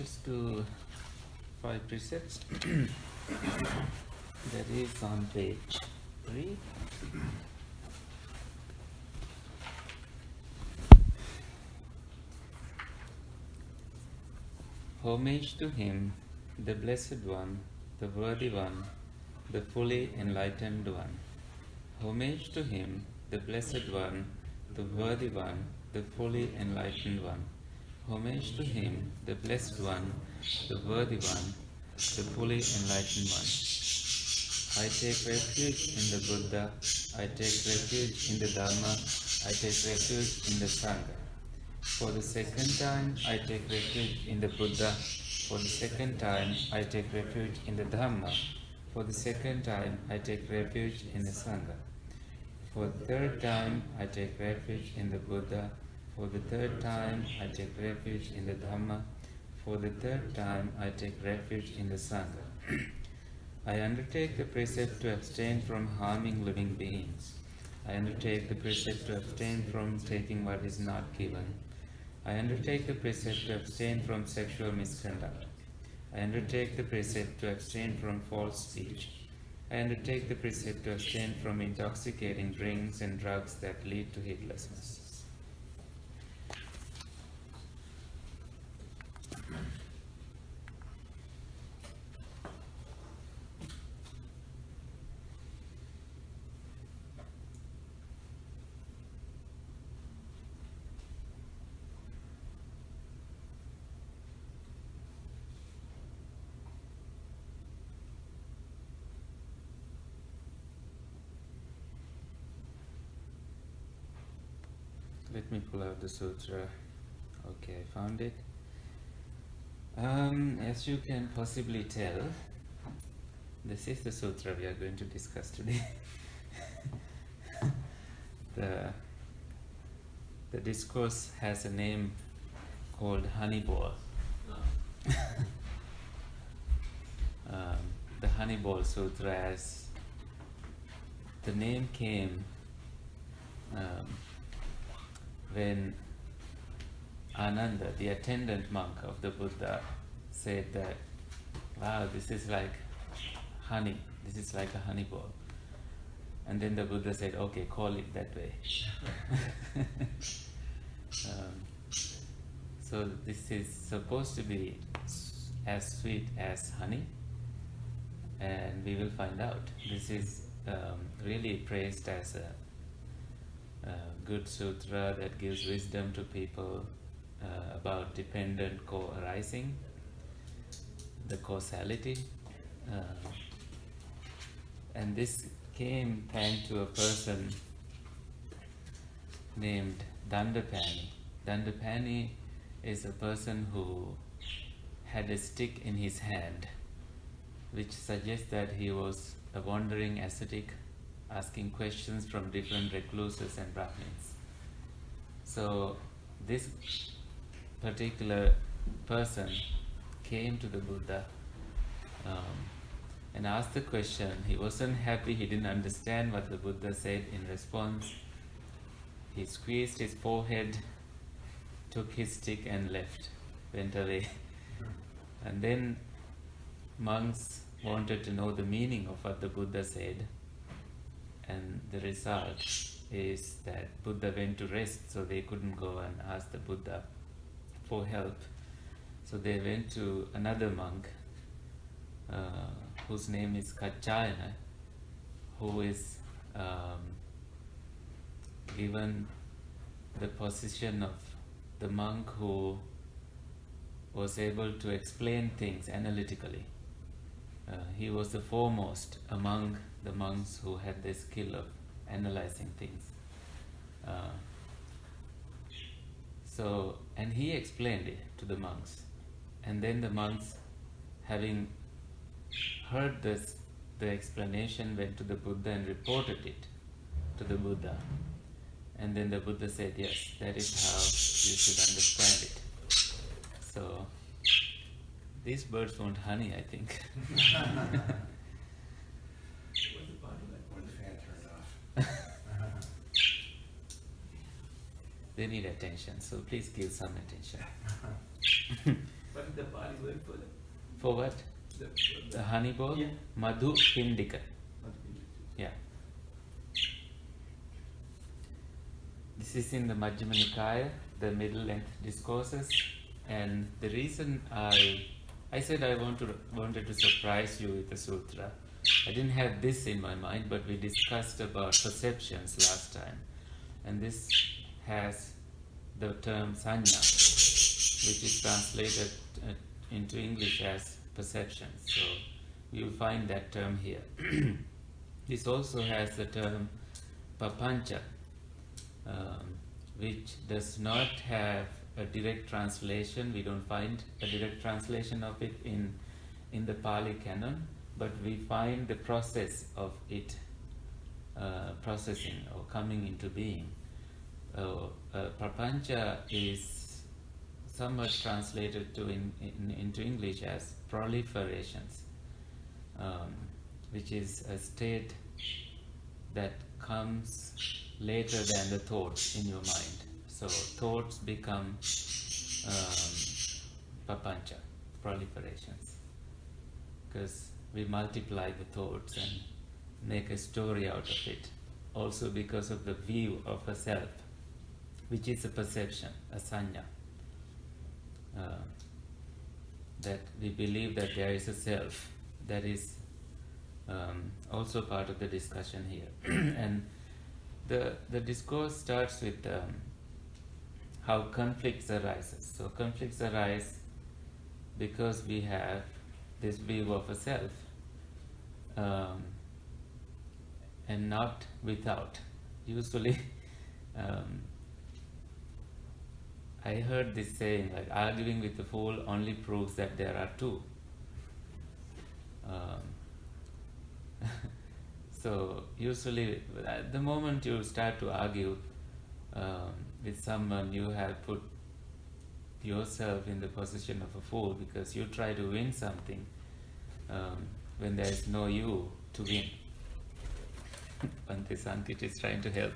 just do 5 precepts. That is on page 3. Homage to him, the Blessed One, the Worthy One, the fully enlightened One. Homage to him, the Blessed One, the Worthy One, the fully enlightened One. Homage to him, the Blessed One, the Worthy One, the fully enlightened One. I take refuge in the Buddha, I take refuge in the Dharma, I take refuge in the Sangha. For the second time, I take refuge in the Buddha. For the second time, I take refuge in the Dhamma. For the second time, I take refuge in the Sangha. For the third time, I take refuge in the Buddha. For the third time, I take refuge in the Dhamma. For the third time, I take refuge in the Sangha. I undertake the precept to abstain from harming living beings. I undertake the precept to abstain from taking what is not given. I undertake the precept to abstain from sexual misconduct. I undertake the precept to abstain from false speech. I undertake the precept to abstain from intoxicating drinks and drugs that lead to heedlessness. Let me pull out the sutra. Okay, I found it. As you can possibly tell, this is the sutra we are going to discuss today. The discourse has a name called Honey Ball. The Honey Ball Sutra, as the name came when Ananda, the attendant monk of the Buddha, said that, wow, this is like honey, this is like a honey ball. And then the Buddha said, okay, call it that way. So this is supposed to be as sweet as honey, and we will find out. This is really praised as a good sutra that gives wisdom to people about dependent co-arising, the causality. And this came thanks to a person named Dandapani. Dandapani is a person who had a stick in his hand, which suggests that he was a wandering ascetic asking questions from different recluses and Brahmins. So this particular person came to the Buddha and asked the question. He wasn't happy, he didn't understand what the Buddha said. In response, he squeezed his forehead, took his stick and left, went away. And then monks wanted to know the meaning of what the Buddha said. And the result is that Buddha went to rest, so they couldn't go and ask the Buddha for help. So they went to another monk whose name is Kaccayana, who is given the position of the monk who was able to explain things analytically. He was the foremost among the monks who had the skill of analyzing things. And he explained it to the monks. And then the monks, having heard the explanation, went to the Buddha and reported it to the Buddha. And then the Buddha said, yes, that is how you should understand it. So, these birds want honey, I think. They need attention, so please give some attention. What is the Pali word for that? For what? The honey bowl? Yeah. Madhu Piṇḍika. Yeah. This is in the Majjhima Nikāya, the middle length discourses, and the reason I said I wanted to surprise you with the sutra. I didn't have this in my mind, but we discussed about perceptions last time, and this has the term sanya, which is translated into English as perceptions. So you will find that term here. This also has the term papancha, which does not have a direct translation. We don't find a direct translation of it in the Pali Canon, but we find the process of it processing or coming into being. Prapancha is somewhat translated into English as proliferations, which is a state that comes later than the thoughts in your mind. So thoughts become papancha, proliferations, because we multiply the thoughts and make a story out of it. Also because of the view of a self, which is a perception, a sanya. That we believe that there is a self. That is also part of the discussion here. And the discourse starts with how conflicts arises. So conflicts arise because we have this view of a self, and not without. Usually, I heard this saying, like, arguing with the fool only proves that there are two. So usually, the moment you start to argue with someone, you have put yourself in the position of a fool, because you try to win something when there is no you to win. Bhante Sankit is trying to help.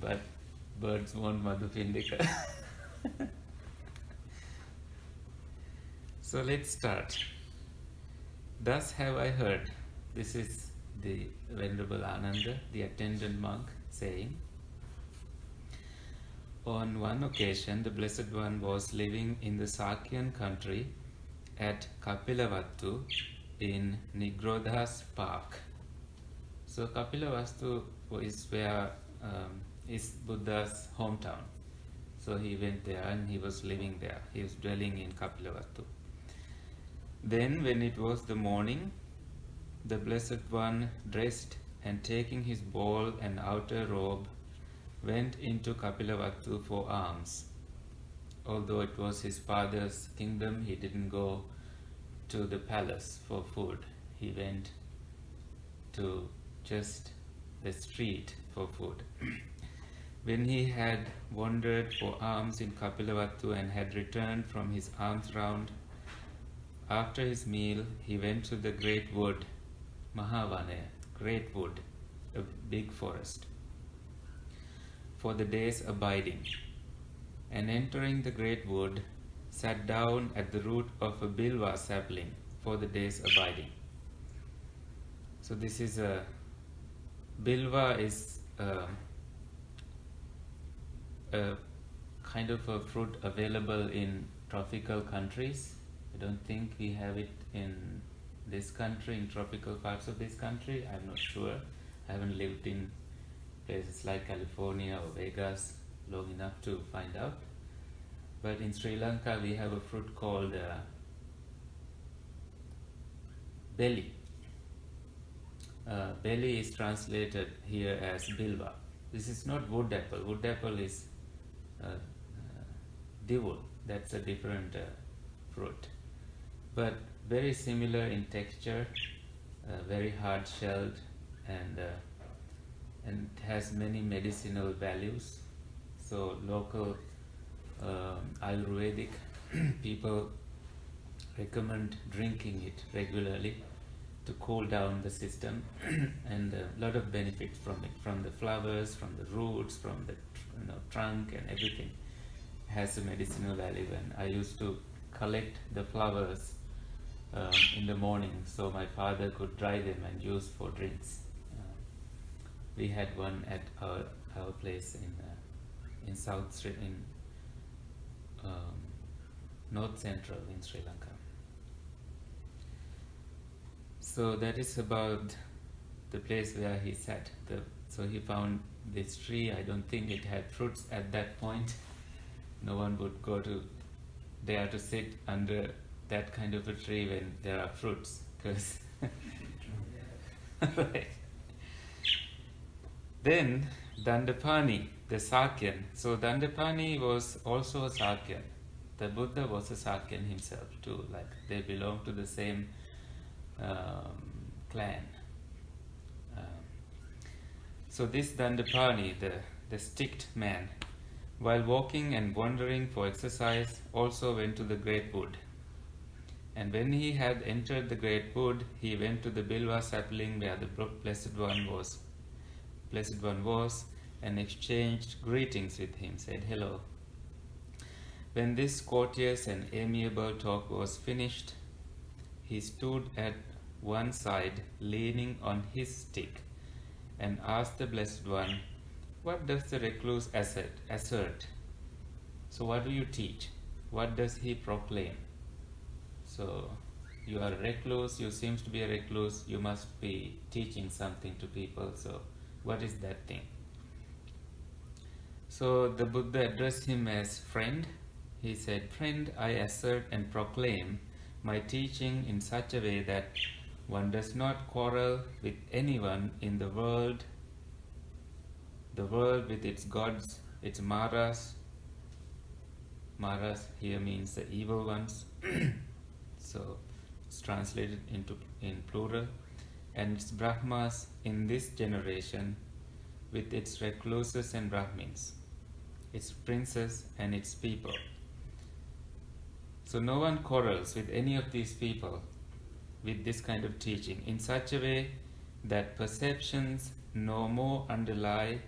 But birds won't Madhu Piṇḍika. So let's start. Thus have I heard. This is the Venerable Ananda, the attendant monk, saying, on one occasion the Blessed One was living in the Sakyan country at Kapilavattu in Nigrodha's park. So Kapilavattu is where is Buddha's hometown. So he went there and he was living there. He was dwelling in Kapilavattu. Then when it was the morning, the Blessed One dressed and taking his bowl and outer robe went into Kapilavattu for alms. Although it was his father's kingdom, he didn't go to the palace for food. He went to just the street for food. When he had wandered for alms in Kapilavattu and had returned from his alms round, after his meal he went to the great wood, Mahavane, great wood, a big forest, for the day's abiding, and entering the great wood, sat down at the root of a bilva sapling for the day's abiding. So this is a bilva is a kind of a fruit available in tropical countries. I don't think we have it in this country, in tropical parts of this country. I'm not sure. I haven't lived in places like California or Vegas long enough to find out. But in Sri Lanka we have a fruit called belly. Belly is translated here as bilva. This is not wood apple. Wood apple is divul. That's a different fruit. But very similar in texture, very hard shelled, and has many medicinal values. So local Ayurvedic people recommend drinking it regularly to cool down the system, and a lot of benefits from it, from the flowers, from the roots, from the trunk and everything. has a medicinal value, and I used to collect the flowers in the morning so my father could dry them and use for drinks. We had one at our place in North Central in Sri Lanka. So that is about the place where he sat. So he found this tree. I don't think it had fruits at that point. No one would go to dare to sit under that kind of a tree when there are fruits, because right. Then Dandapani, the Sakyan. So Dandapani was also a Sakyan. The Buddha was a Sakyan himself too. Like they belong to the same clan. So this Dandapani, the sticked man, while walking and wandering for exercise, also went to the great wood. And when he had entered the great wood, he went to the Bilva sapling where the Blessed One was, and exchanged greetings with him, said hello. When this courteous and amiable talk was finished, he stood at one side, leaning on his stick, and asked the Blessed One, "What does the recluse assert? So what do you teach? What does he proclaim?" So you are a recluse, you seem to be a recluse, you must be teaching something to people. So what is that thing? So the Buddha addressed him as friend. He said, "Friend, I assert and proclaim my teaching in such a way that one does not quarrel with anyone in the world with its gods, its maras. Maras here means the evil ones. So it's translated in plural. And its Brahmas in this generation with its recluses and Brahmins, its princes and its people." So no one quarrels with any of these people with this kind of teaching in such a way that perceptions no more underlie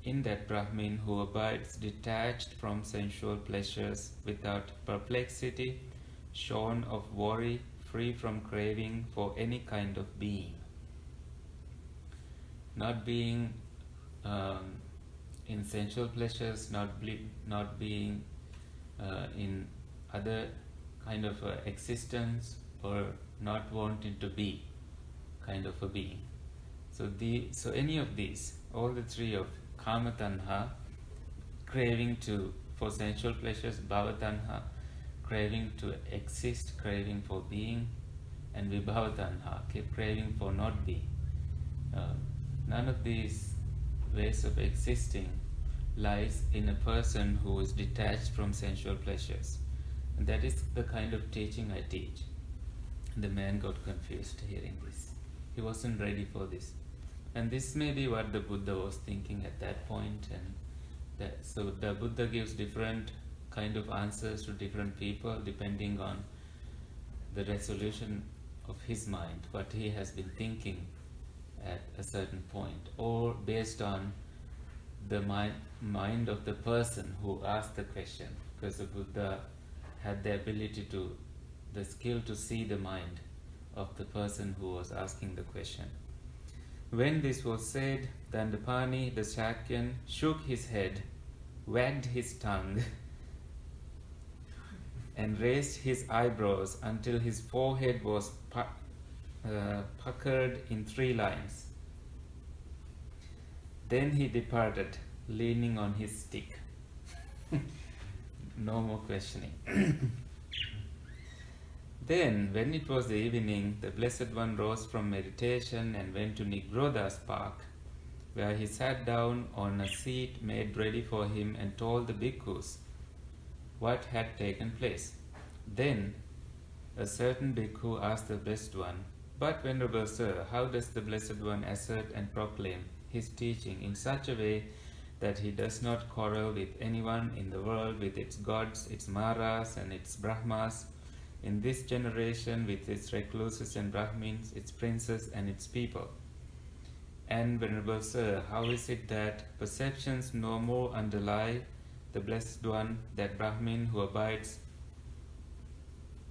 in that Brahmin who abides detached from sensual pleasures, without perplexity, shorn of worry, free from craving for any kind of being. Not being in sensual pleasures, not being in other kind of existence, or not wanting to be kind of a being. So any of these, all the three of Kama Tanha, craving for sensual pleasures, Bhava Tanha, craving to exist, craving for being, and Vibhava Tanha, craving for not being. None of these ways of existing lies in a person who is detached from sensual pleasures. And that is the kind of teaching I teach. The man got confused hearing this. He wasn't ready for this. And this may be what the Buddha was thinking at that point. So the Buddha gives different kind of answers to different people depending on the resolution of his mind, what he has been thinking at a certain point, or based on the mind of the person who asked the question, because the Buddha had the ability the skill to see the mind of the person who was asking the question. When this was said, Dandapani, the Shakyan, shook his head, wagged his tongue, and raised his eyebrows until his forehead was puckered in 3 lines. Then he departed, leaning on his stick. No more questioning. Then, when it was the evening, the Blessed One rose from meditation and went to Nigrodha's park, where he sat down on a seat made ready for him and told the bhikkhus what had taken place. Then a certain bhikkhu asked the Blessed One, "But, Venerable Sir, how does the Blessed One assert and proclaim his teaching in such a way that he does not quarrel with anyone in the world with its gods, its maras and its brahmas, in this generation with its recluses and Brahmins, its princes and its people? And, Venerable Sir, how is it that perceptions no more underlie the Blessed One, that Brahmin who abides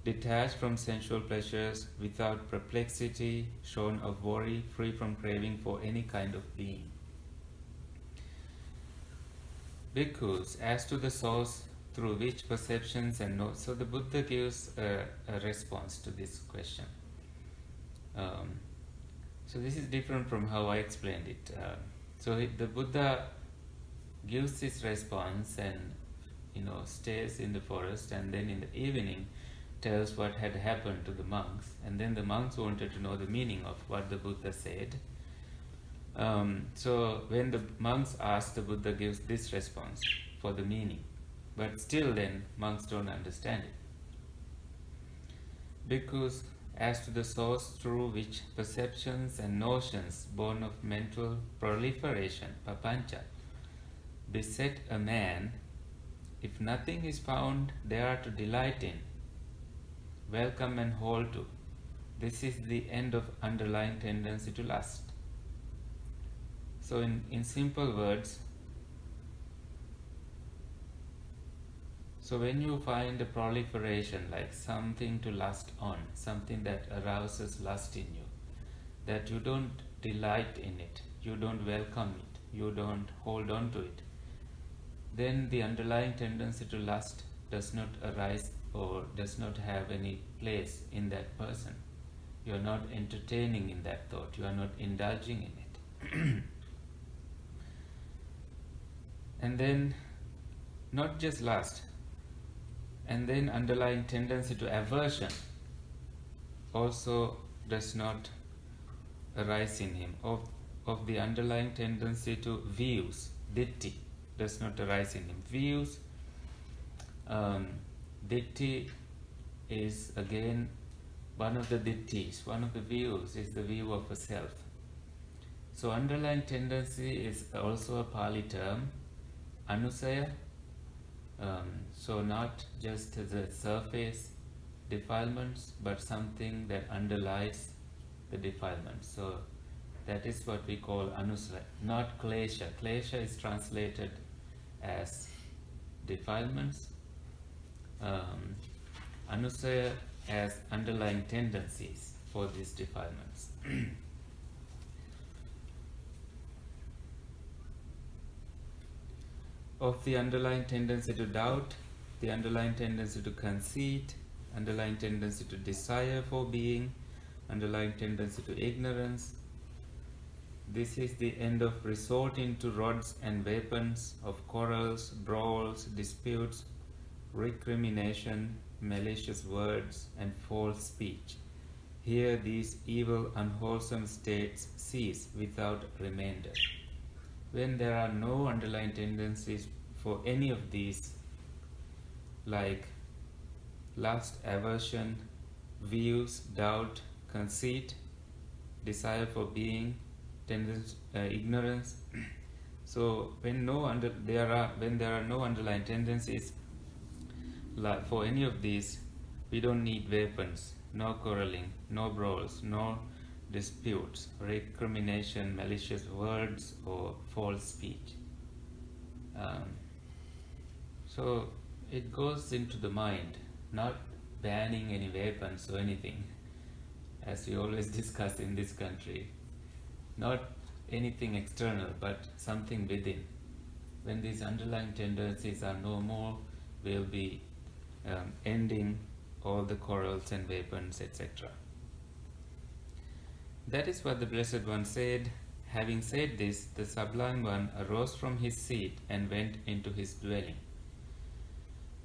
detached from sensual pleasures, without perplexity, shorn of worry, free from craving for any kind of being. Bhikkhus, as to the source through which perceptions and so the Buddha gives a response to this question. So this is different from how I explained it. The Buddha gives his response and stays in the forest, and then in the evening tells what had happened to the monks, and then the monks wanted to know the meaning of what the Buddha said. So when the monks ask, the Buddha gives this response for the meaning, but still then monks don't understand it. Because as to the source through which perceptions and notions born of mental proliferation, papancha, beset a man, if nothing is found there to delight in, welcome and hold to, this is the end of underlying tendency to lust. So in simple words, so when you find a proliferation, like something to lust on, something that arouses lust in you, that you don't delight in it, you don't welcome it, you don't hold on to it, then the underlying tendency to lust does not arise or does not have any place in that person. You are not entertaining in that thought, you are not indulging in it. And then not just lust, and then underlying tendency to aversion also does not arise in him. Of the underlying tendency to views, ditti, does not arise in him. Views, ditti is again one of the dittis, one of the views is the view of a self. So underlying tendency is also a Pali term, anusaya. So not just the surface defilements, but something that underlies the defilements. So that is what we call anusaya, not klesha. Klesha is translated as defilements. Anusaya as underlying tendencies for these defilements. Of the underlying tendency to doubt, the underlying tendency to conceit, underlying tendency to desire for being, underlying tendency to ignorance. This is the end of resorting to rods and weapons of quarrels, brawls, disputes, recrimination, malicious words, and false speech. Here these evil, unwholesome states cease without remainder. When there are no underlying tendencies for any of these, like lust, aversion, views, doubt, conceit, desire for being, ignorance. So when there are no underlying tendencies for any of these, we don't need weapons, no quarreling, no brawls, no disputes, recrimination, malicious words, or false speech. So it goes into the mind, not banning any weapons or anything, as we always discuss in this country. Not anything external, but something within. When these underlying tendencies are no more, we'll be ending all the quarrels and weapons, etc. That is what the Blessed One said. Having said this, the Sublime One arose from his seat and went into his dwelling.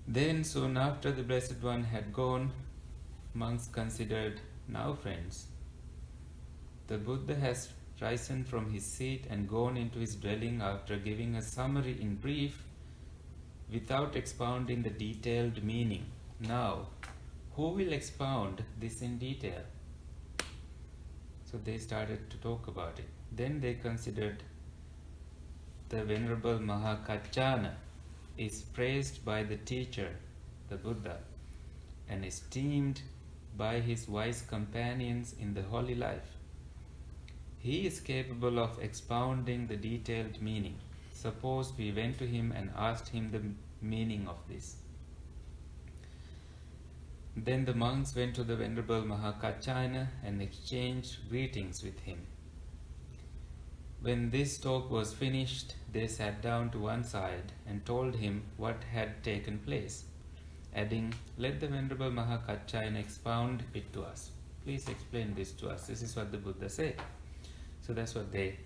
Then, soon after the Blessed One had gone, monks considered, now friends, the Buddha has risen from his seat and gone into his dwelling after giving a summary in brief, without expounding the detailed meaning. Now, who will expound this in detail? So they started to talk about it. Then they considered the Venerable Mahakaccana is praised by the teacher, the Buddha, and esteemed by his wise companions in the holy life. He is capable of expounding the detailed meaning. Suppose we went to him and asked him the meaning of this. Then the monks went to the Venerable Mahakaccāyana and exchanged greetings with him. When this talk was finished, they sat down to one side and told him what had taken place, adding, "Let the Venerable Mahakaccāyana expound it to us. Please explain this to us. This is what the Buddha said." So that's what they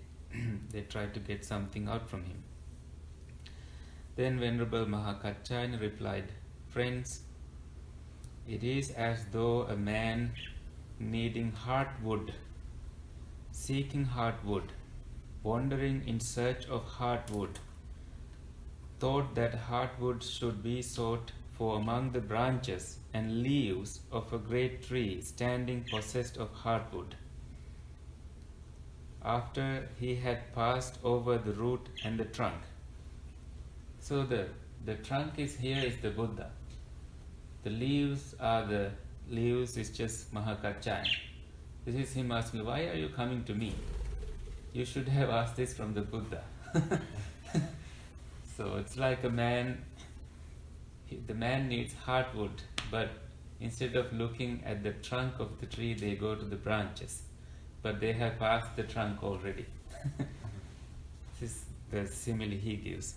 tried to get something out from him. Then Venerable Mahakaccāyana replied, "Friends, it is as though a man needing heartwood, seeking heartwood, wandering in search of heartwood, thought that heartwood should be sought for among the branches and leaves of a great tree standing possessed of heartwood, after he had passed over the root and the trunk." So the trunk is the Buddha. The leaves is just Mahakaccāyana. This is him asking, "Why are you coming to me? You should have asked this from the Buddha." So it's like the man needs heartwood, but instead of looking at the trunk of the tree, they go to the branches. But they have passed the trunk already. This is the simile he gives.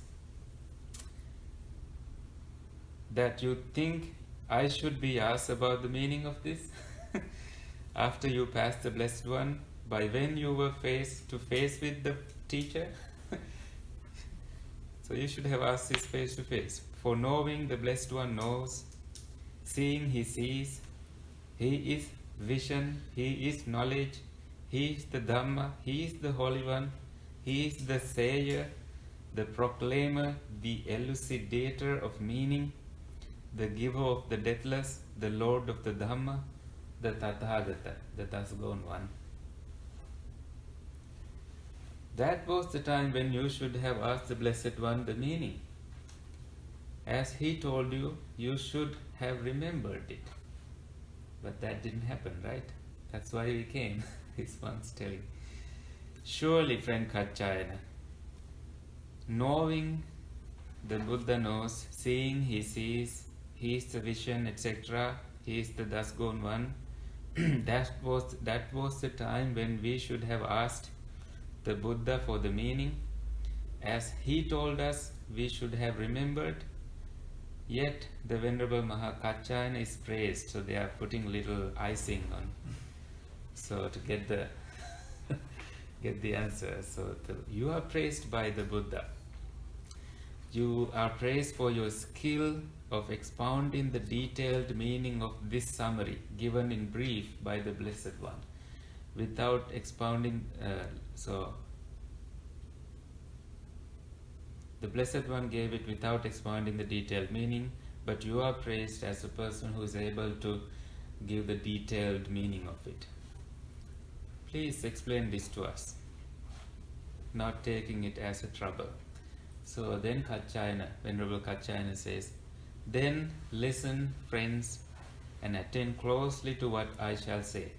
That you think I should be asked about the meaning of this? After you passed the Blessed One, by when you were face to face with the teacher? So you should have asked this face to face. For knowing the Blessed One knows, seeing he sees, he is vision, he is knowledge, he is the Dhamma, he is the Holy One, he is the Sayer, the Proclaimer, the Elucidator of meaning, the Giver of the deathless, the Lord of the Dhamma, the Tathagata, the thus gone one. That was the time when you should have asked the Blessed One the meaning. As he told you, you should have remembered it. But that didn't happen, right? That's why we came, he's once telling. Surely, friend Kaccāyana, knowing the Buddha knows, seeing he sees, he is the vision, etc., he is the thus gone one, that was the time when we should have asked the Buddha for the meaning. As he told us, we should have remembered. Yet the Venerable Mahakaccāyana is praised, so they are putting little icing on, so to get the get the answer. So you are praised by the Buddha. You are praised for your skill of expounding the detailed meaning of this summary given in brief by the Blessed One, without expounding. So the Blessed One gave it without expounding the detailed meaning, but you are praised as a person who is able to give the detailed meaning of it. Please explain this to us, not taking it as a trouble. So then Kaccāyana, Venerable Kaccāyana says, "Then listen, friends, and attend closely to what I shall say.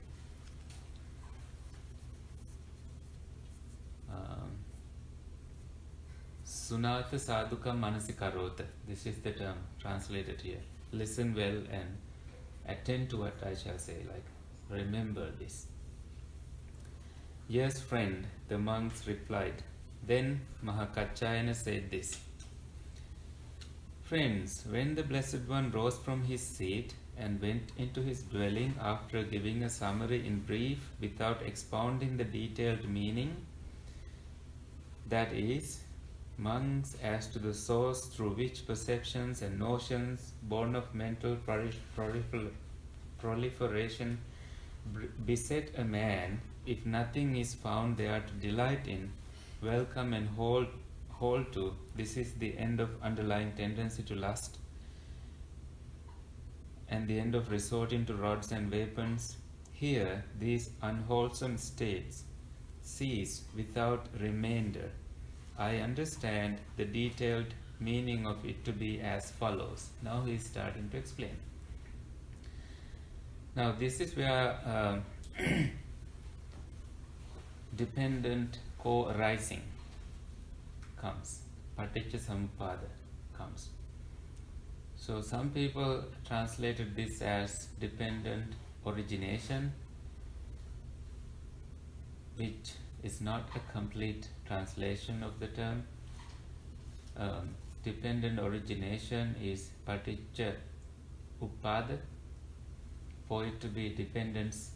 Sunāta sadhukam manasikarota." This is the term translated here. Listen well and attend to what I shall say, like remember this. "Yes, friend," the monks replied. Then Mahakaccāyana said this: "Friends, when the Blessed One rose from his seat and went into his dwelling after giving a summary in brief without expounding the detailed meaning, that is, monks as to the source through which perceptions and notions born of mental proliferation beset a man, if nothing is found there to delight in, welcome and hold to, this is the end of underlying tendency to lust, and the end of resorting to rods and weapons. Here, these unwholesome states cease without remainder. I understand the detailed meaning of it to be as follows." Now he is starting to explain. Now this is where dependent co-arising comes, paticca samuppada comes. So some people translated this as dependent origination, which is not a complete translation of the term. Dependent origination is paticca uppada. For it to be dependence,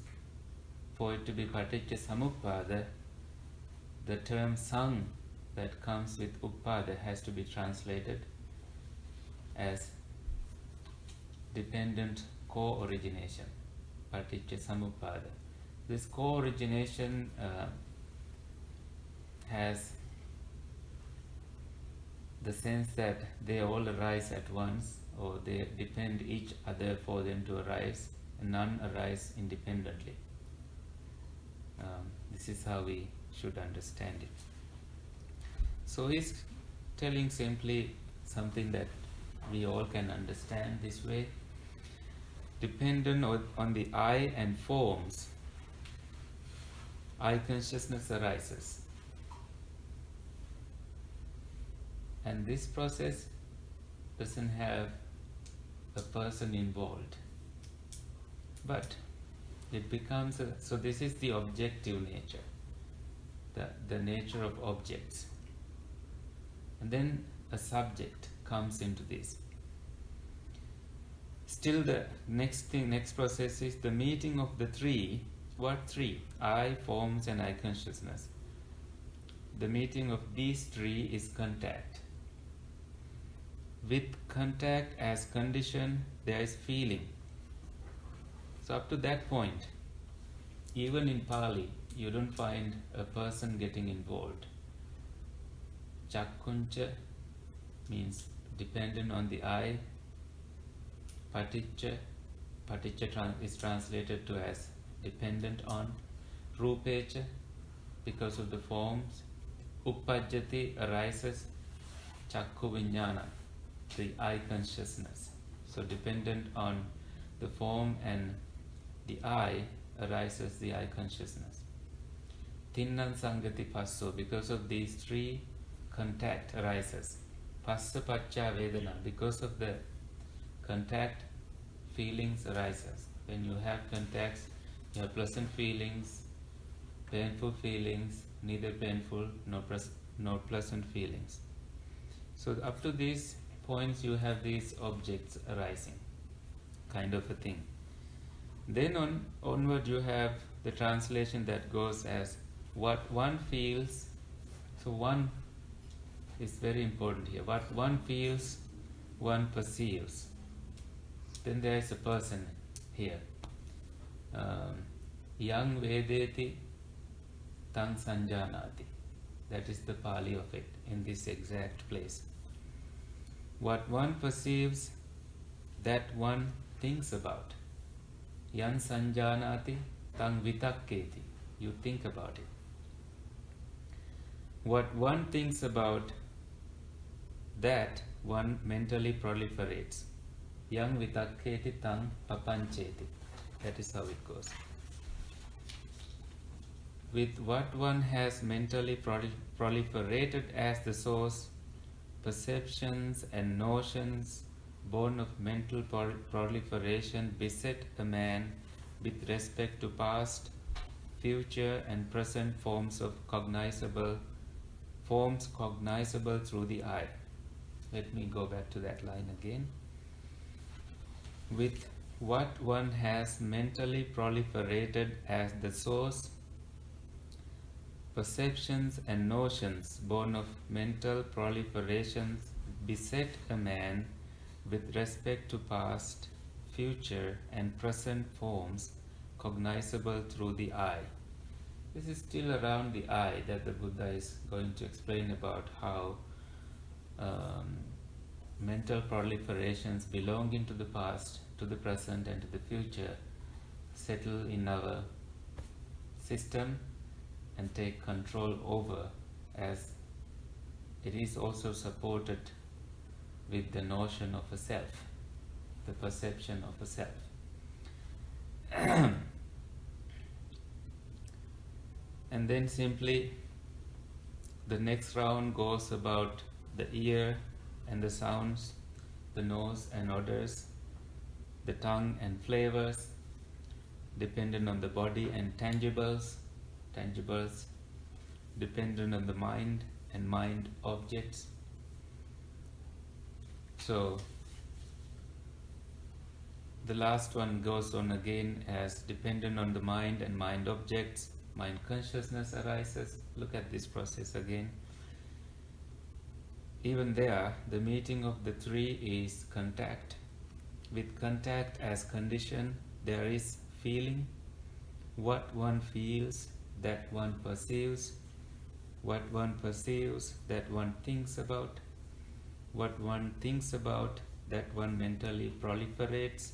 for it to be paticca samuppada, the term sang that comes with uppada has to be translated as dependent co-origination, paticca samuppada. This co-origination has the sense that they all arise at once, or they depend each other for them to arise, and none arise independently. This is how we should understand it. So he's telling simply something that we all can understand this way. Dependent on the I and forms, I consciousness arises. And this process doesn't have a person involved. But it becomes so this is the objective nature, the nature of objects. And then a subject comes into this. Still the next process is the meeting of the three. What three? I, forms and I consciousness. The meeting of these three is contact. With contact as condition, there is feeling. So up to that point, even in Pali, you don't find a person getting involved. Chakkuncha means dependent on the eye. Paticca is translated to as dependent on. Rupecha, because of the forms. Uppajjati arises. Chakku viññāna, the eye consciousness. So dependent on the form and the eye arises the eye consciousness. Tinnan sangati passo, because of these three, contact arises. Passa pacca vedana, because of the contact, feelings arises. When you have contacts, you have pleasant feelings, painful feelings, neither painful nor pleasant feelings. So up to these points you have these objects arising, kind of a thing. Then onward you have the translation that goes as what one feels. So one is very important here. What one feels, one perceives. Then there is a person here. Yang vedeti tang sanjanati. That is the Pali of it in this exact place. What one perceives, that one thinks about. Yan sanjanati tang vitakketi. You think about it. What one thinks about, that one mentally proliferates. Yang vitakketi tang papancheti. That is how it goes. With what one has mentally proliferated as the source, perceptions and notions born of mental proliferation beset a man with respect to past, future and present forms cognizable through the eye. Let me go back to that line again. With what one has mentally proliferated as the source, perceptions and notions born of mental proliferations beset a man with respect to past, future and present forms cognizable through the eye. This is still around the eye that the Buddha is going to explain about how mental proliferations belonging to the past, to the present and to the future settle in our system and take control over, as it is also supported with the notion of a self, the perception of a self. And then simply the next round goes about the ear and the sounds, the nose and odors, the tongue and flavors, dependent on the body and tangibles, dependent on the mind and mind objects. So the last one goes on again as dependent on the mind and mind objects. Mind consciousness arises. Look at this process again. Even there, the meeting of the three is contact. With contact as condition, there is feeling. What one feels, that one perceives. What one perceives, that one thinks about. What one thinks about, that one mentally proliferates.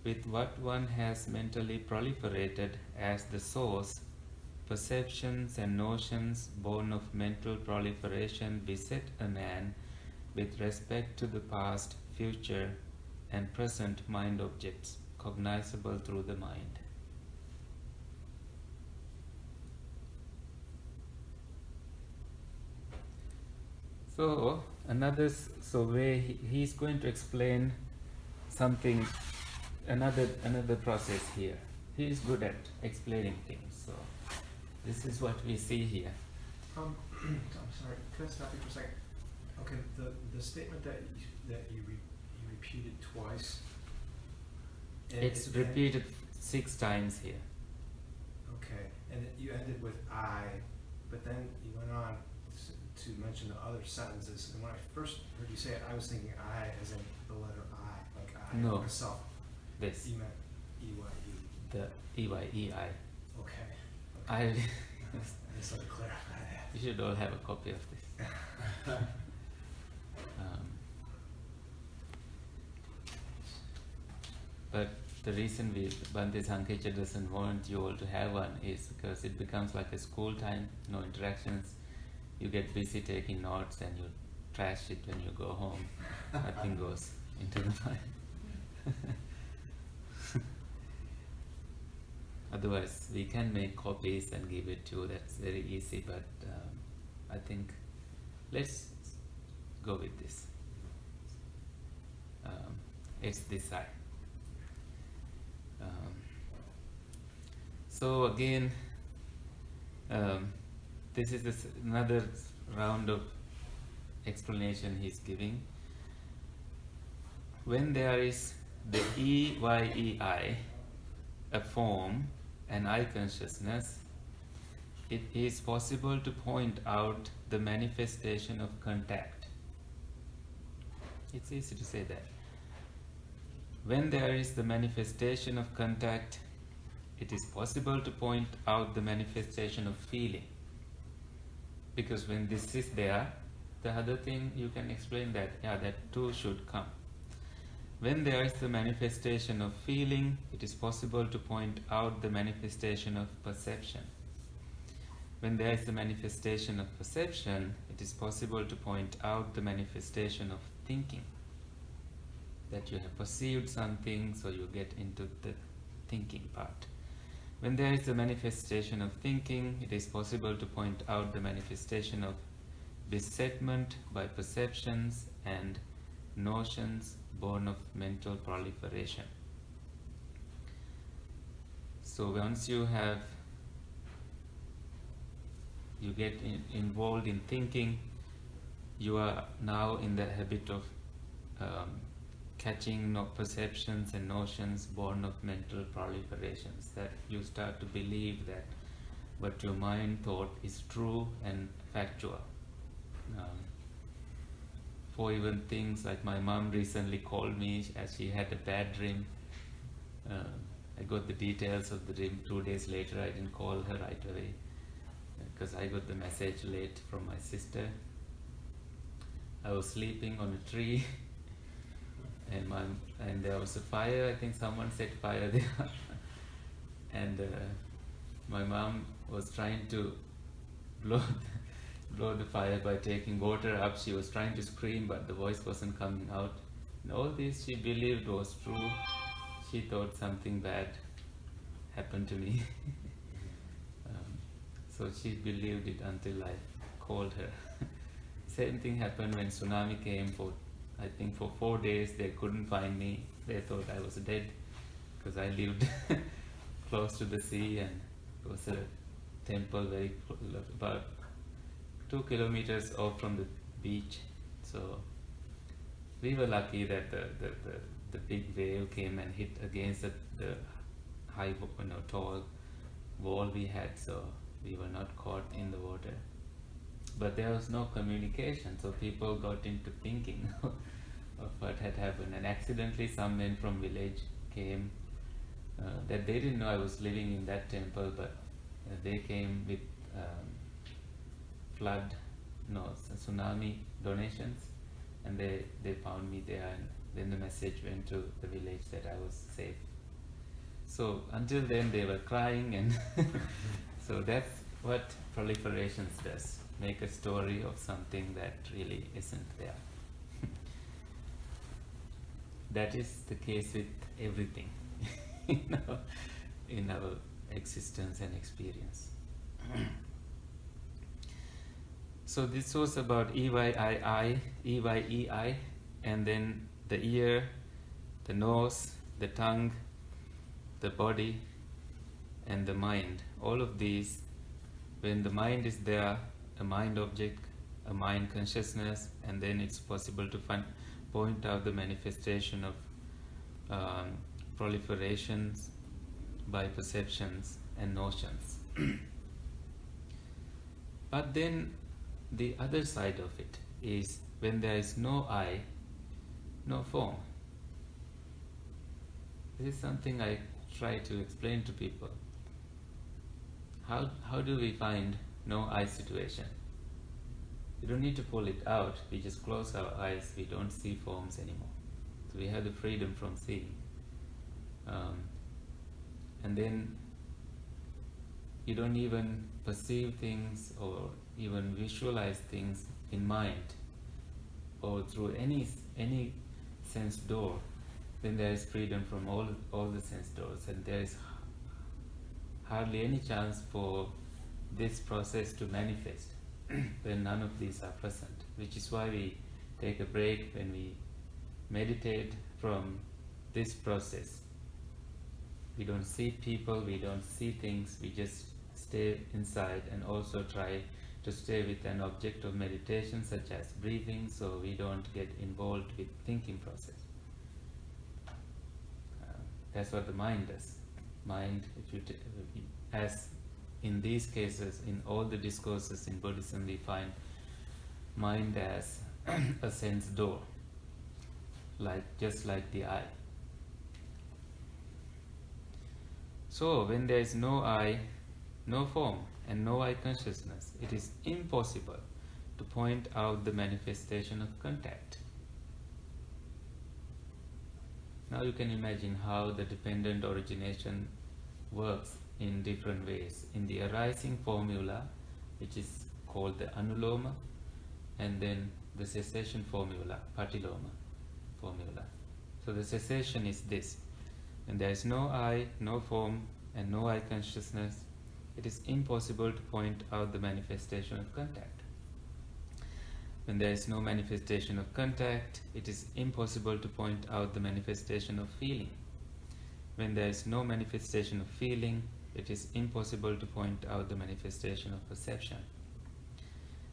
With what one has mentally proliferated as the source, perceptions and notions born of mental proliferation beset a man with respect to the past, future, and present mind objects, cognizable through the mind. So way he's going to explain something, another process here. He is good at explaining things. So this is what we see here. I'm sorry. Can I stop you for a second? Okay, the statement that you repeated twice. It's repeated 6 times here. Okay, and you ended with I, but then you went on to mention the other sentences. And when I first heard you say it, I was thinking I as in the letter I, like I myself. This. You meant E-Y-E. The E-Y-E-I. Okay. I just want to clarify that. You should all have a copy of this. But the reason Bhante Sankecha doesn't want you all to have one is because it becomes like a school time, no interactions. You get busy taking notes and you trash it when you go home. Nothing goes into the mind. Otherwise, we can make copies and give it to you. That's very easy, but I think let's go with this. It's this side. So again, this is another round of explanation he's giving. When there is the E-Y-E-I, a form, an I consciousness, it is possible to point out the manifestation of contact. It's easy to say that. When there is the manifestation of contact, it is possible to point out the manifestation of feeling. Because when this is there, the other thing you can explain that, yeah, that too should come. When there is the manifestation of feeling, it is possible to point out the manifestation of perception. When there is the manifestation of perception, it is possible to point out the manifestation of thinking. That you have perceived something, so you get into the thinking part. When there is the manifestation of thinking, it is possible to point out the manifestation of besetment by perceptions and notions born of mental proliferation. So once you get involved in thinking, you are now in the habit of catching perceptions and notions born of mental proliferations, that you start to believe that what your mind thought is true and factual. For even things like my mom recently called me as she had a bad dream. I got the details of the dream 2 days later. I didn't call her right away because I got the message late from my sister. I was sleeping on a tree and there was a fire. I think someone set fire there. And my mom was trying to blow the fire by taking water up. She was trying to scream, but the voice wasn't coming out. And all this she believed was true. She thought something bad happened to me. So she believed it until I called her. Same thing happened when tsunami came for I think for 4 days they couldn't find me. They thought I was dead because I lived close to the sea, and it was a temple about 2 kilometers off from the beach. So we were lucky that the big wave came and hit against the high, tall wall we had, so we were not caught in the water. But there was no communication, so people got into thinking of what had happened. And accidentally some men from village came, that they didn't know I was living in that temple, but they came with tsunami donations, and they found me there, and then the message went to the village that I was safe. So until then they were crying, and so that's what proliferations does, make a story of something that really isn't there. That is the case with everything in our existence and experience. So this was about EYI, EYEI, and then the ear, the nose, the tongue, the body, and the mind. All of these, when the mind is there, a mind object, a mind consciousness, and then it's possible to point out the manifestation of proliferations by perceptions and notions. But then the other side of it is when there is no I, no form. This is something I try to explain to people. How do we find no I situation? We don't need to pull it out, we just close our eyes, we don't see forms anymore. So we have the freedom from seeing. And then you don't even perceive things or even visualize things in mind or through any sense door. Then there is freedom from all the sense doors, and there is hardly any chance for this process to manifest when none of these are present, which is why we take a break when we meditate from this process. We don't see people, we don't see things, we just stay inside, and also try to stay with an object of meditation such as breathing, so we don't get involved with thinking process. That's what the mind does. Mind, as in these cases, in all the discourses in Buddhism, we find mind as a sense door, just like the eye. So when there is no I, no form, and no I consciousness, it is impossible to point out the manifestation of contact. Now you can imagine how the dependent origination works in different ways. In the arising formula, which is called the anuloma, and then the cessation formula, patiloma formula. So the cessation is this: when there is no I, no form, and no I consciousness, it is impossible to point out the manifestation of contact. When there is no manifestation of contact, it is impossible to point out the manifestation of feeling. When there is no manifestation of feeling, it is impossible to point out the manifestation of perception.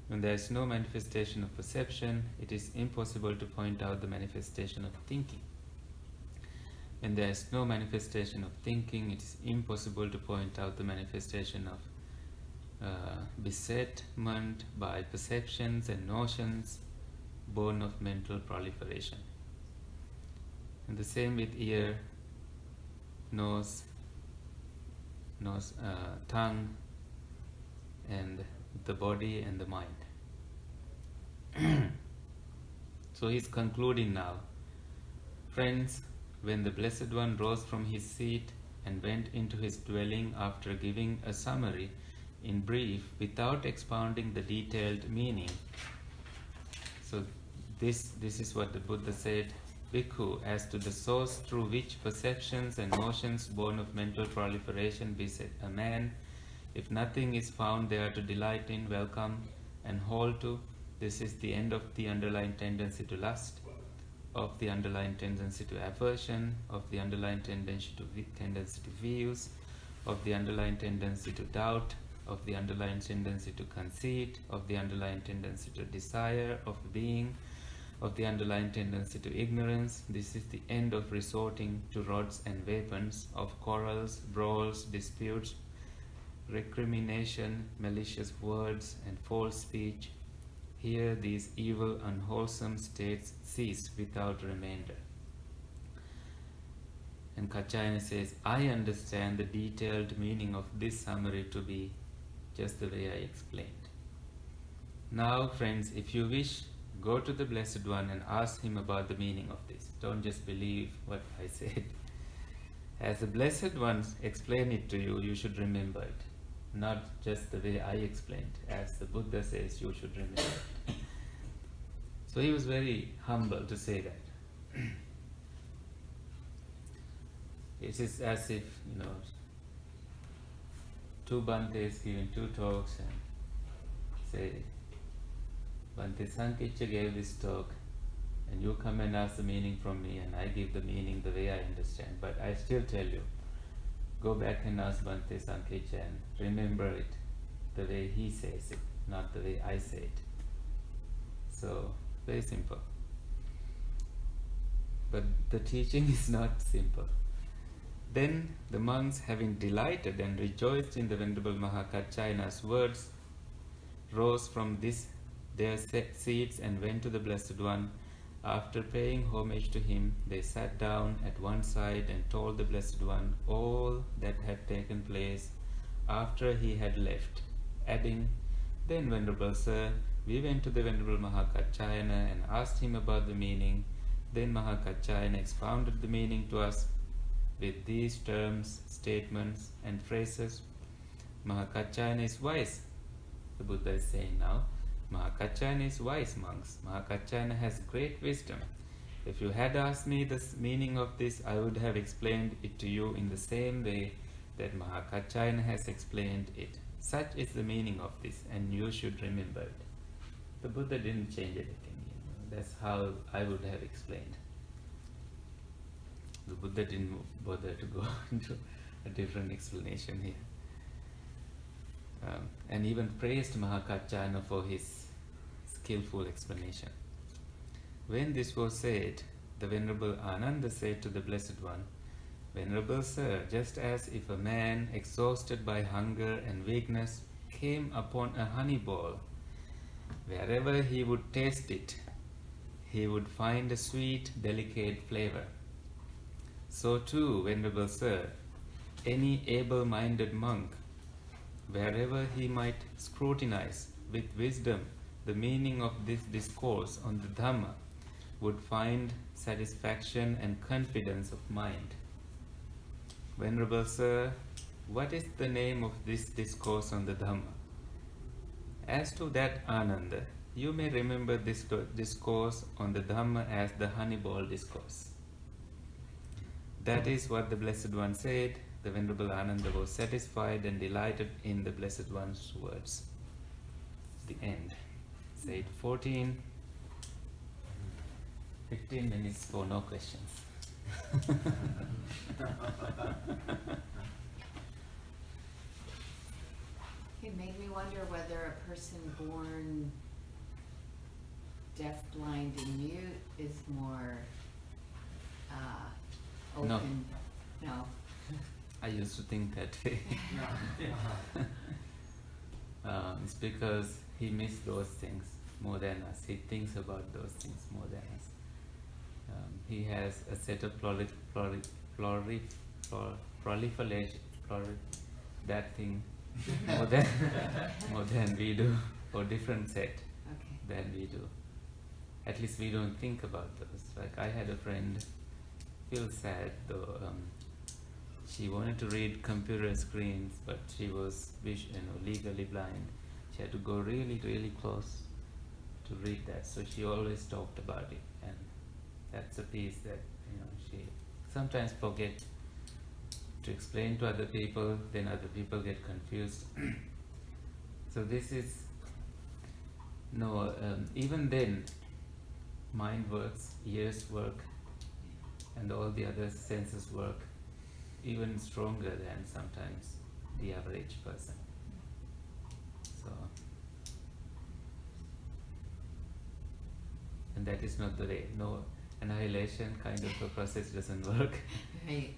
When there is no manifestation of perception, it is impossible to point out the manifestation of thinking. When there is no manifestation of thinking, it is impossible to point out the manifestation of besetment by perceptions and notions born of mental proliferation. And the same with ear, nose, tongue, and the body and the mind. So he's concluding now. Friends, when the Blessed One rose from his seat and went into his dwelling after giving a summary in brief without expounding the detailed meaning. So this is what the Buddha said: Bhikkhu, as to the source through which perceptions and notions born of mental proliferation beset a man, if nothing is found there to delight in, welcome, and hold to, this is the end of the underlying tendency to lust. of the underlying tendency to aversion, of the underlying tendency to views, of the underlying tendency to doubt, of the underlying tendency to conceit, of the underlying tendency to desire, of being, of the underlying tendency to ignorance. This is the end of resorting to rods and weapons, of quarrels, brawls, disputes, recrimination, malicious words, and false speech. Here these evil, unwholesome states cease without remainder. And Kaccayana says, I understand the detailed meaning of this summary to be just the way I explained. Now, friends, if you wish, go to the Blessed One and ask him about the meaning of this. Don't just believe what I said. As the Blessed Ones explain it to you, you should remember it. Not just the way I explained. As the Buddha says, you should remember it. So he was very humble to say that. It is as if, two Bhantes giving two talks and say, Bhante Sankicca gave this talk and you come and ask the meaning from me and I give the meaning the way I understand. But I still tell you, go back and ask Bhante Sankicca and remember it the way he says it, not the way I say it. So, very simple. But the teaching is not simple. Then the monks, having delighted and rejoiced in the Venerable Mahakaccayana's words, rose from their seats and went to the Blessed One. After paying homage to him, they sat down at one side and told the Blessed One all that had taken place after he had left, adding, Then, Venerable Sir, we went to the Venerable Mahakaccayana and asked him about the meaning. Then Mahakaccayana expounded the meaning to us with these terms, statements, and phrases. Mahakaccayana is wise. The Buddha is saying now, Mahakaccayana is wise, monks. Mahakaccayana has great wisdom. If you had asked me the meaning of this, I would have explained it to you in the same way that Mahakaccayana has explained it. Such is the meaning of this, and you should remember it. The Buddha didn't change anything. That's how I would have explained. The Buddha didn't bother to go into a different explanation here. And even praised Mahakaccayana for his skillful explanation. When this was said, the Venerable Ananda said to the Blessed One, Venerable Sir, just as if a man exhausted by hunger and weakness came upon a honey ball, wherever he would taste it, he would find a sweet, delicate flavor. So too, Venerable Sir, any able-minded monk, wherever he might scrutinize with wisdom the meaning of this discourse on the Dhamma, would find satisfaction and confidence of mind. Venerable Sir, what is the name of this discourse on the Dhamma? As to that, Ananda, you may remember this discourse on the Dhamma as the honey ball discourse. That is what the Blessed One said. The Venerable Ananda was satisfied and delighted in the Blessed One's words. The end. Say 15 minutes for no questions. It made me wonder whether a person born deaf, blind, and mute is more open. No. I used to think that way. It's because he missed those things more than us. He thinks about those things more than us. He has a set of proliferation, that thing more than we do, or different set than we do. At least we don't think about those. Like I had a friend, feel sad though. She wanted to read computer screens, but she was legally blind. She had to go really, really close to read that. So she always talked about it, and that's a piece that she sometimes forget to explain to other people. Then other people get confused. So this is even then, mind works, ears work, and all the other senses work even stronger than sometimes the average person. So, and that is not the way. No, annihilation kind of a process doesn't work. Right.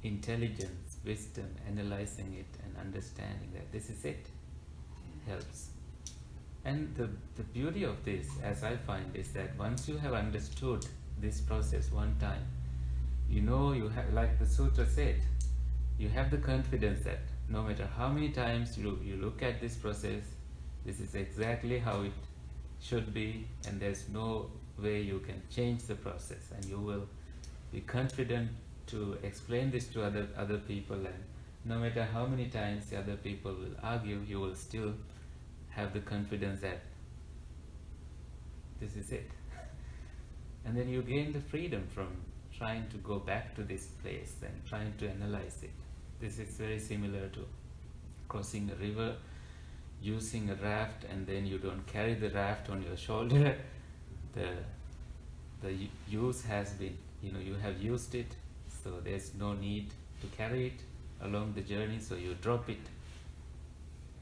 Intelligence, wisdom, analyzing it and understanding that this is it helps. And the beauty of this, as I find, is that once you have understood this process one time, you know, you have, like the sutra said, you have the confidence that no matter how many times you look at this process, this is exactly how it should be, and there's no way you can change the process, and you will be confident to explain this to other people, and no matter how many times the other people will argue, you will still have the confidence that this is it. And then you gain the freedom from trying to go back to this place and trying to analyze it. This is very similar to crossing a river, using a raft, and then you don't carry the raft on your shoulder. The use has been, you have used it, so there's no need to carry it along the journey, so you drop it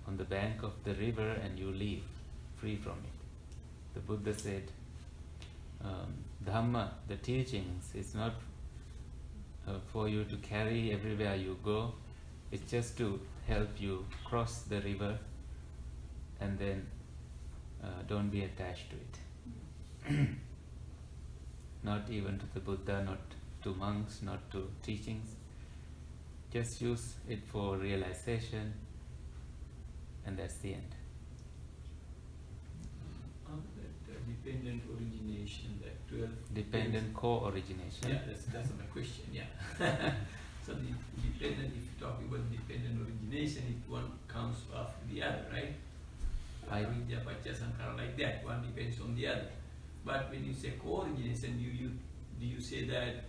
on the bank of the river and you leave free from it. The Buddha said, Dhamma, the teachings, is not for you to carry everywhere you go. It's just to help you cross the river, and then don't be attached to it. Not even to the Buddha, not to monks, not to teachings. Just use it for realization, and that's the end. That dependent origination, that 12... Dependent co-origination. Yeah, that's my question, yeah. So the dependent, if you talk about dependent origination, it one comes after the other, right? Avidya, Paccaya, Sankhara, like that, one depends on the other. But when you say co-origination, do you say that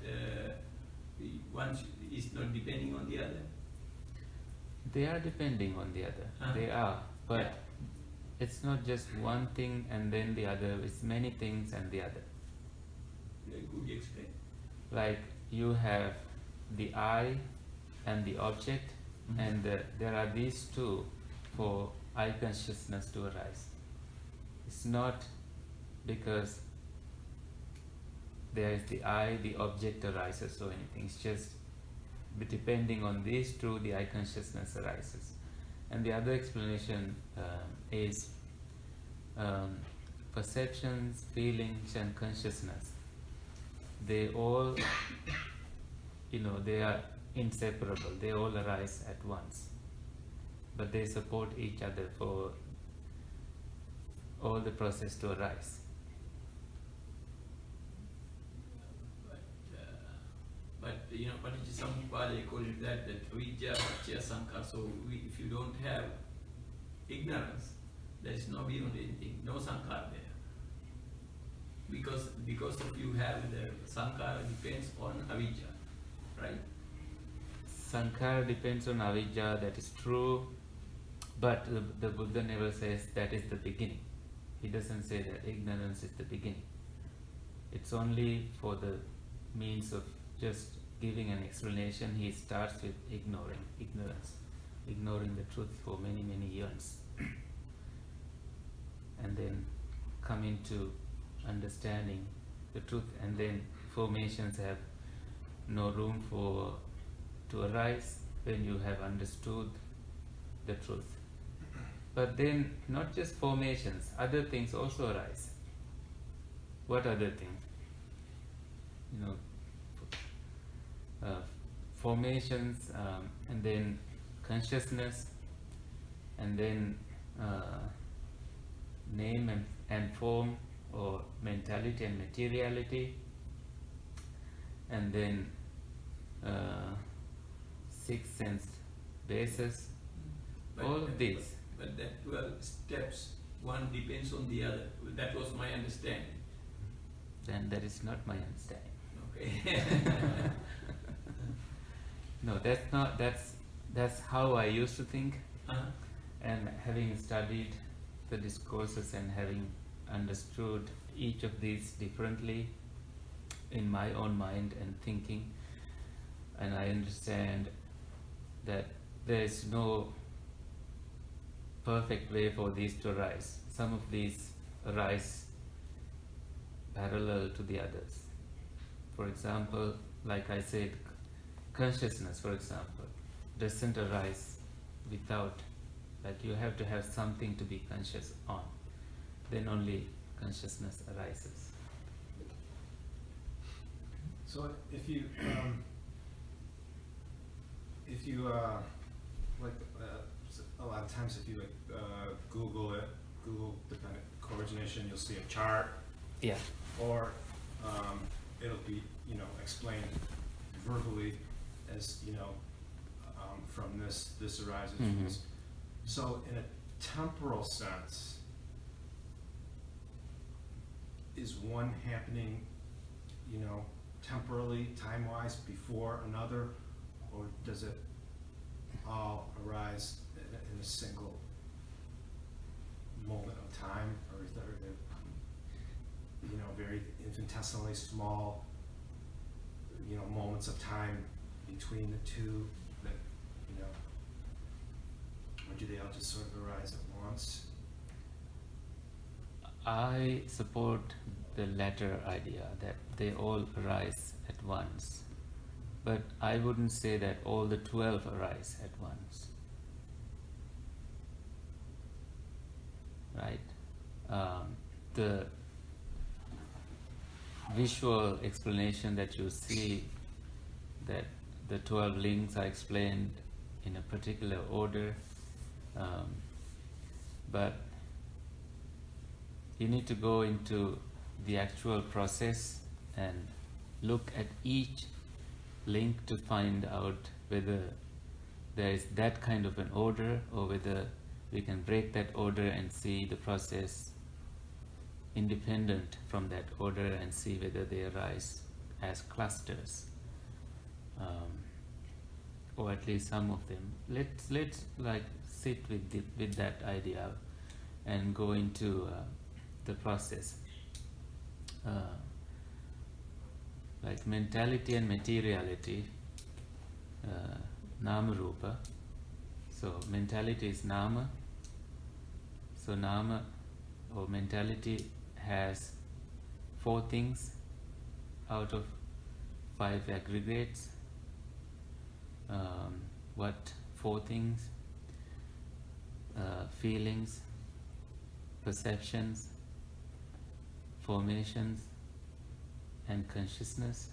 one is not depending on the other? They are depending on the other. They are, but it's not just one thing and then the other. It's many things and the other. Could you explain? Like you have the I and the object, and there are these two for I consciousness to arise. It's not because there is the I, the object arises or anything. It's just depending on these two, the I consciousness arises. And the other explanation is perceptions, feelings, and consciousness. They all, they are inseparable. They all arise at once. But they support each other for all the process to arise. But Paticca they call it that Avidya, Paccaya, Sankhara. So if you don't have ignorance, there is no beyond anything, no Sankhara there. Because of you have the Sankhara depends on Avidya, right? Sankhara depends on Avidya, that is true, but the Buddha never says that is the beginning. He doesn't say that ignorance is the beginning. It's only for the means of just giving an explanation. He starts with ignorance, ignoring the truth for many, many years, and then coming to understanding the truth, and then formations have no room to arise when you have understood the truth. But then not just formations, other things also arise. What other thing? Formations, and then consciousness, and then name and form, or mentality and materiality, and then six sense bases, all of these. But that 12 steps, one depends on the other. That was my understanding. Then that is not my understanding. Okay. No, that's not. That's how I used to think. And having studied the discourses and having understood each of these differently in my own mind and thinking, and I understand that there is no perfect way for these to arise. Some of these arise parallel to the others. For example, like I said, consciousness, for example, doesn't arise without, like you have to have something to be conscious on. Then only consciousness arises. So if you a lot of times if you Google dependent co-origination, you'll see a chart. Yeah. Or it'll be explained verbally as from this arises from this. So in a temporal sense, is one happening temporally, time-wise, before another, or does it all arise in a single moment of time, or is there very infinitesimally small moments of time between the two that or do they all just sort of arise at once? I support the latter idea, that they all arise at once. But I wouldn't say that all the 12 arise at once. Right? The visual explanation that you see, that the 12 links are explained in a particular order, but you need to go into the actual process and look at each link to find out whether there is that kind of an order, or whether we can break that order and see the process independent from that order and see whether they arise as clusters, or at least some of them. Let's like sit with that idea and go into the process. Like mentality and materiality, nama rupa. So mentality is nama. So nama or mentality has 4 things out of 5 aggregates. What 4 things? Feelings, perceptions, formations, and consciousness.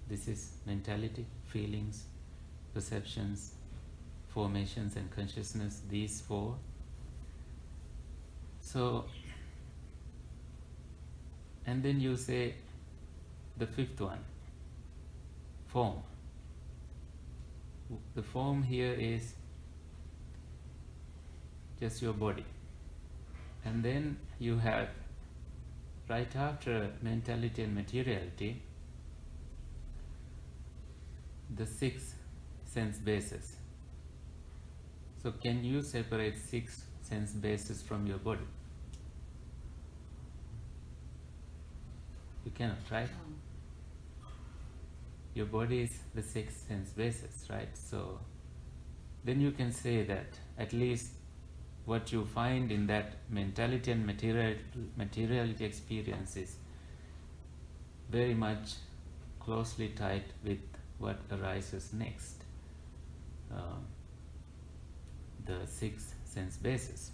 This is mentality, feelings, perceptions, formations, and consciousness, these 4. So, and then you say the 5th one, form. The form here is just your body. And then you have, right after mentality and materiality, the 6 sense bases. So can you separate 6 sense bases from your body? You cannot, right? Your body is the 6 sense bases, right? So then you can say that at least what you find in that mentality and materiality experience is very much closely tied with what arises next, the 6 sense bases.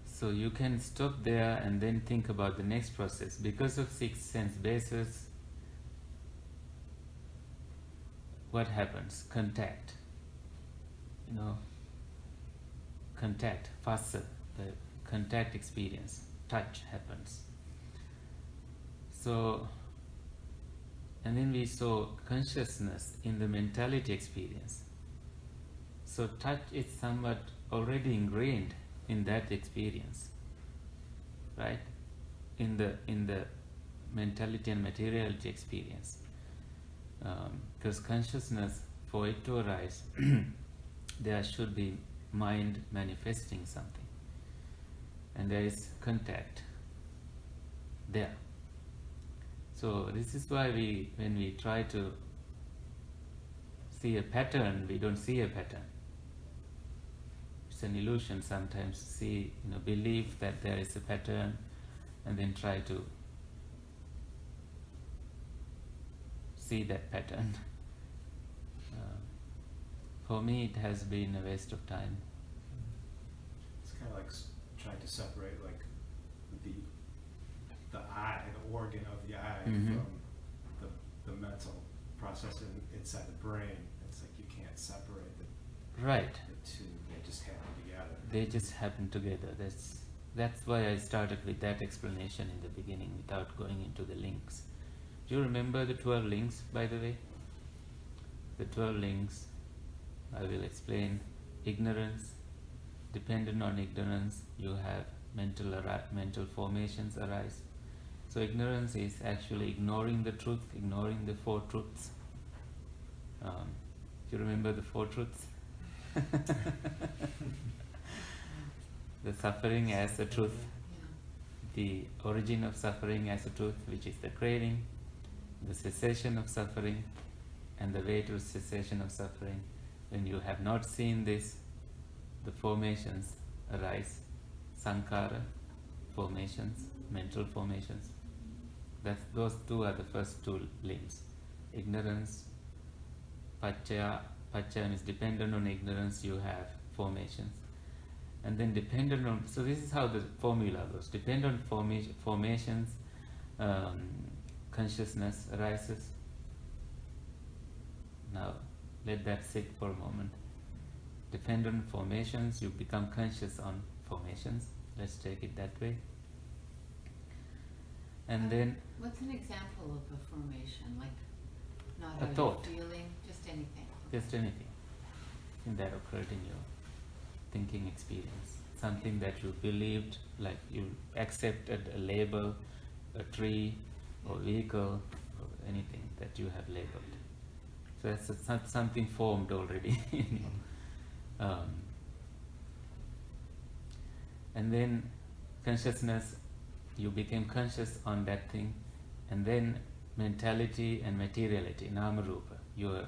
So you can stop there and then think about the next process. Because of 6 sense bases, what happens? Contact. Contact, phassa, the contact experience, touch happens. So, and then we saw consciousness in the mentality experience. So touch is somewhat already ingrained in that experience, right? In the mentality and materiality experience. Because consciousness, for it to arise, there should be mind manifesting something. and there is contact there. So this is why when we try to see a pattern, we don't see a pattern. It's an illusion sometimes to see, believe that there is a pattern and then try to see that pattern. For me, it has been a waste of time. It's kind of like trying to separate like the eye, the organ of the eye, from the mental process inside the brain. It's like you can't separate Right. the two. They just happen together. They just happen together. That's why I started with that explanation in the beginning without going into the links. Do you remember the 12 links, by the way? The 12 links, I will explain. Ignorance. Dependent on ignorance, you have mental formations arise. So ignorance is actually ignoring the truth, ignoring the 4 truths. Do you remember the 4 truths? The suffering as a truth, the origin of suffering as a truth, which is the craving, the cessation of suffering, and the way to cessation of suffering. When you have not seen this, the formations arise, sankhara, formations, mental formations. Those 2 are the first 2 links. Ignorance, paccaya is dependent on ignorance, you have formations. And then dependent on, so this is how the formula goes. Dependent on formations, consciousness arises. Now, let that sit for a moment. Dependent formations, you become conscious on formations. Let's take it that way. And then... What's an example of a formation? Like, not a how thought. you're feeling, just anything. Just anything that occurred in your thinking experience. Something that you believed, like you accepted a label, a tree or vehicle or anything that you have labeled. So that's something formed already in you. And then consciousness, you became conscious on that thing, and then mentality and materiality, nama rupa, your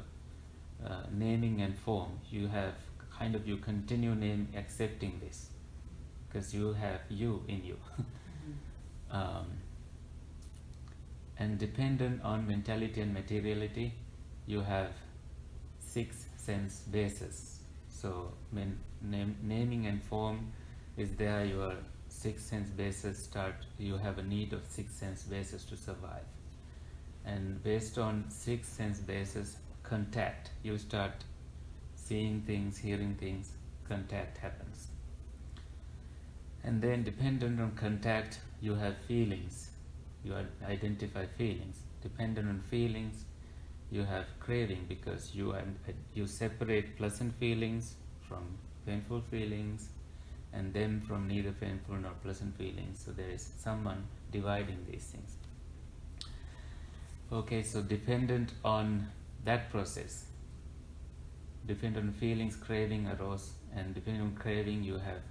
naming and form, you have you continue accepting this because you have you in you. And dependent on mentality and materiality, you have 6 sense bases. So when naming and form is there, your 6 sense bases start, you have a need of 6 sense bases to survive. And based on 6 sense bases, contact, you start seeing things, hearing things, contact happens. And then dependent on contact, you have feelings. You identify feelings. Dependent on feelings, you have craving because you separate pleasant feelings from painful feelings, and then from neither painful nor pleasant feelings. So there is someone dividing these things. Okay, so dependent on that process, dependent on feelings, craving arose, and depending on craving, you have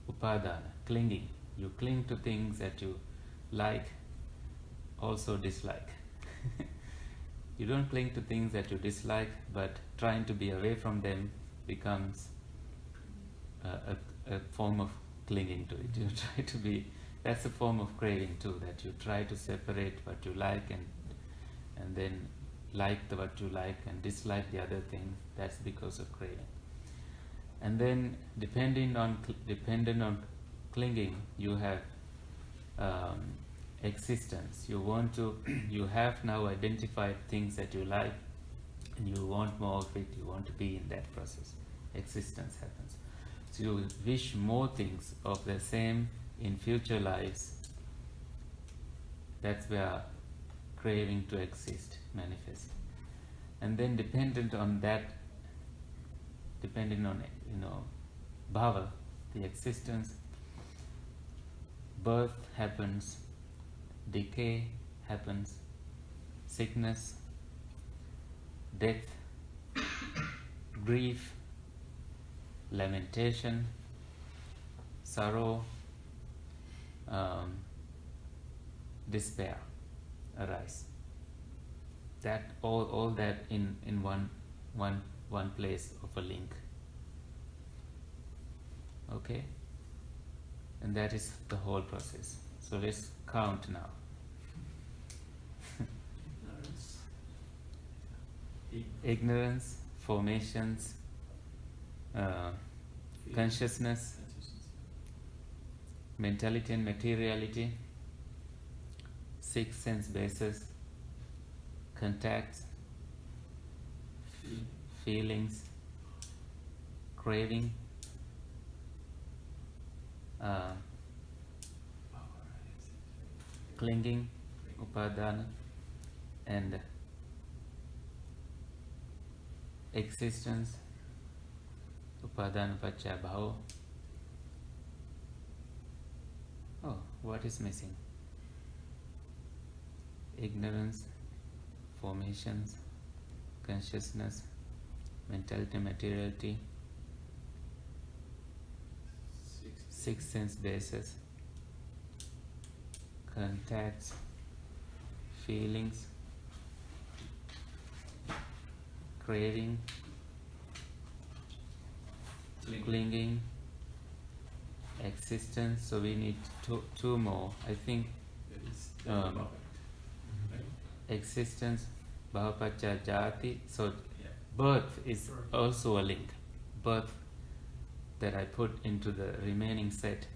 upadana, clinging. You cling to things that you like, also dislike. You don't cling to things that you dislike, but trying to be away from them becomes a form of clinging to it. You try to be, that's a form of craving too, that you try to separate what you like and then like what you like and dislike the other thing. That's because of craving. And then dependent on clinging, you have existence. You have now identified things that you like, and you want more of it, you want to be in that process. Existence happens. So you wish more things of the same in future lives. That's where craving to exist manifests. And then dependent on that, depending on bhava, the existence, birth happens, decay happens, sickness, death, grief, lamentation, sorrow, despair arise. That all that in one place of a link. Okay? And that is the whole process. So let's count now. Ignorance, formations, consciousness, mentality and materiality, 6 sense bases, contacts, feelings, craving, clinging, upadana, and existence, upadana paccaya bhava. Oh, what is missing? Ignorance, formations, consciousness, mentality, materiality, 6 sense bases, contacts, feelings, craving, clinging, existence. So we need two more. I think existence, bhava paccaya jati. So birth is also a link. Birth that I put into the remaining set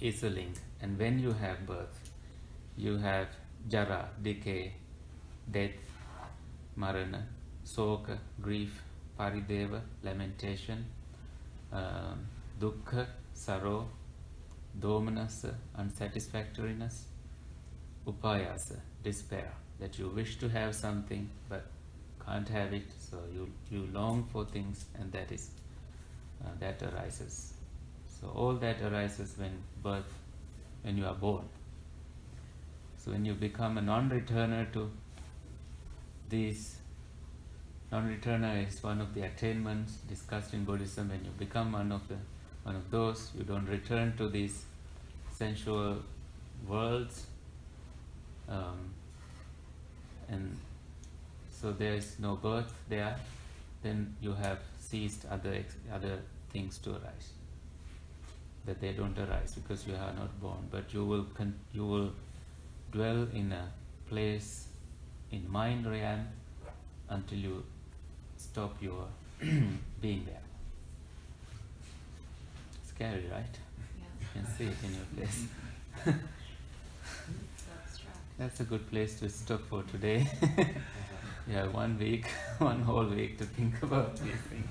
is a link. And when you have birth, you have jara, decay, death, marana, soka, grief, parideva, lamentation, dukkha, sorrow, domanassa, unsatisfactoriness, upayasa, despair, that you wish to have something but can't have it, so you long for things, and that is that arises. So all that arises when you are born. So when you become a non-returner to these, non-returner is one of the attainments discussed in Buddhism. When you become one of those, you don't return to these sensual worlds, and so there is no birth there. Then you have ceased other things to arise. That they don't arise because you are not born, but you will dwell in a place in mind realm until you stop your being there. Scary, right? Yeah. You can see it in your face. It's abstract. That's a good place to stop for today. You have 1 week, one whole week to think about these things.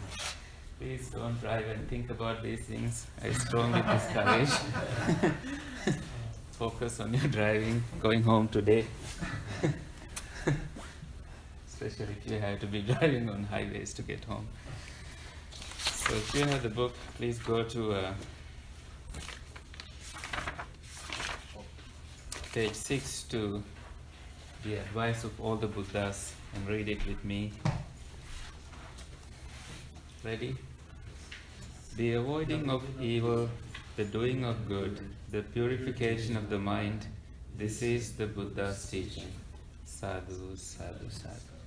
Please don't drive and think about these things. I strongly discourage. Focus on your driving, going home today. Especially if you have to be driving on highways to get home. So if you have the book, please go to page 6 to the advice of all the Buddhas and read it with me. Ready? The avoiding of evil, the doing of good, the purification of the mind, this is the Buddha's teaching. Sadhu, sadhu, sadhu.